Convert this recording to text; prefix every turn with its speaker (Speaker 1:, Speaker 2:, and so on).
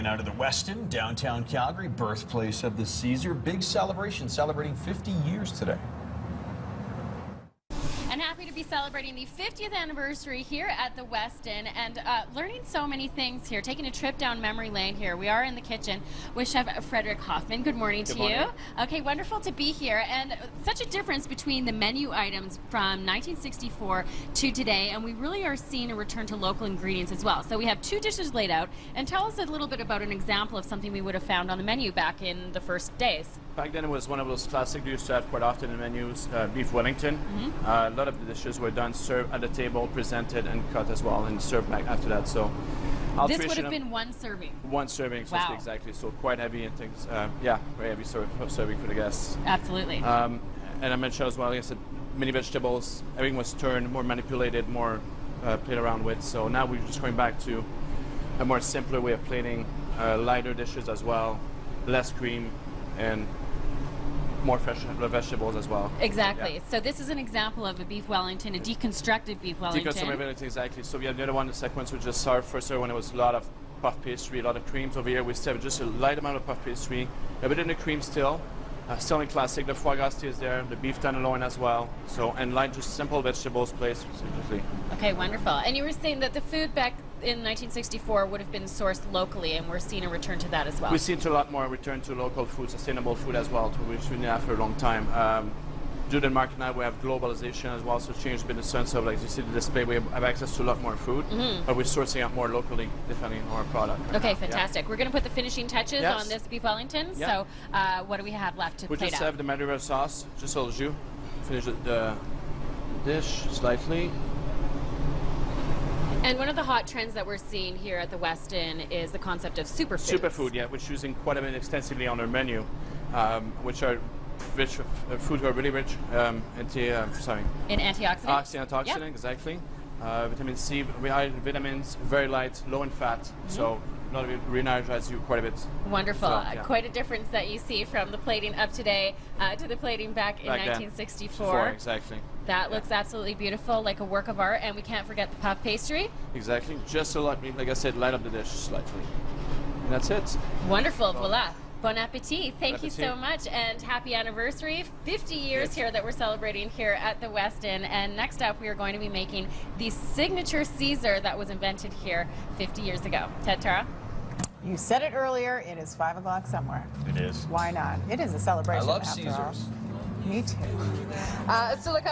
Speaker 1: in out of the Westin, downtown Calgary, birthplace of the Caesar. Big celebration, celebrating 50 years today.
Speaker 2: And happy to be celebrating the 50th anniversary here at the Westin and learning so many things here, taking a trip down memory lane here. We are in the kitchen with Chef Frederick Hoffman. Good morning to you. Okay, wonderful to be here, and such a difference between the menu items from 1964 to today, and we really are seeing a return to local ingredients as well. So we have two dishes laid out, and tell us a little bit about an example of something we would have found on the menu back in the first days.
Speaker 3: Back then it was one of those classic we used to have quite often in menus, beef Wellington. A lot of the dishes were done, served at the table, presented and cut as well, and served back after that. So
Speaker 2: this would have been one serving.
Speaker 3: One serving, so
Speaker 2: wow.
Speaker 3: Exactly. So quite heavy and things. Yeah, very heavy serving for the guests.
Speaker 2: Absolutely.
Speaker 3: And I mentioned as well, like I said, many vegetables. Everything was turned, more manipulated, more played around with. So now we're just going back to a more simpler way of plating, lighter dishes as well, less cream, and more fresh vegetables as well.
Speaker 2: Exactly.
Speaker 3: Yeah.
Speaker 2: So this is an example of a beef Wellington, a deconstructed beef Wellington.
Speaker 3: Deconstructed Wellington, exactly. So we have the other one, the sequence we just saw first when it was a lot of puff pastry, a lot of creams. Over here we still have just a light amount of puff pastry, a bit in the cream still. Still in classic, the foie gras is there, the beef tenderloin as well. So, and light, just simple vegetables placed simply.
Speaker 2: Okay, wonderful. And you were saying that the food back in 1964 would have been sourced locally, and we're seeing a return to that as well.
Speaker 3: We've seen a lot more return to local food, sustainable food as well, which we didn't have for a long time. Due to the market now, we have globalization as well, so change a bit in the sense of, like you see the display, we have access to a lot more food, but we're sourcing out more locally, depending on our product.
Speaker 2: Okay, fantastic. Yeah. We're going to put the finishing touches
Speaker 3: Yes.
Speaker 2: on this beef Wellington.
Speaker 3: Yeah.
Speaker 2: So what do we have left to
Speaker 3: we
Speaker 2: plate
Speaker 3: just
Speaker 2: out?
Speaker 3: have the Madeira sauce, just a little jus. Finish the dish slightly.
Speaker 2: And one of the hot trends that we're seeing here at the Westin is the concept of superfoods.
Speaker 3: Superfood, yeah, which is using quite a bit extensively on our menu, which are rich food are really rich
Speaker 2: in antioxidants.
Speaker 3: Antioxidant,
Speaker 2: yep.
Speaker 3: Exactly. Vitamin C, vitamins, very light, low in fat, so not re-energize you quite a bit.
Speaker 2: Wonderful.
Speaker 3: So, yeah.
Speaker 2: Quite a difference that you see from the plating of today to the plating back in 1964.
Speaker 3: Exactly.
Speaker 2: That looks absolutely beautiful, like a work of art, and we can't forget the puff pastry.
Speaker 3: Exactly. Just to like I said, light up the dish slightly. And that's it.
Speaker 2: Wonderful. Voila. Bon appetit. Thank you so much, and happy anniversary. 50 years here that we're celebrating here at the Westin. And next up, we are going to be making the signature Caesar that was invented here 50 years ago. Ted, Tara?
Speaker 4: You said it earlier, it is 5 o'clock somewhere.
Speaker 1: It is.
Speaker 4: Why not? It is a celebration.
Speaker 1: I love
Speaker 4: after
Speaker 1: Caesars.
Speaker 4: all. Me too. So look.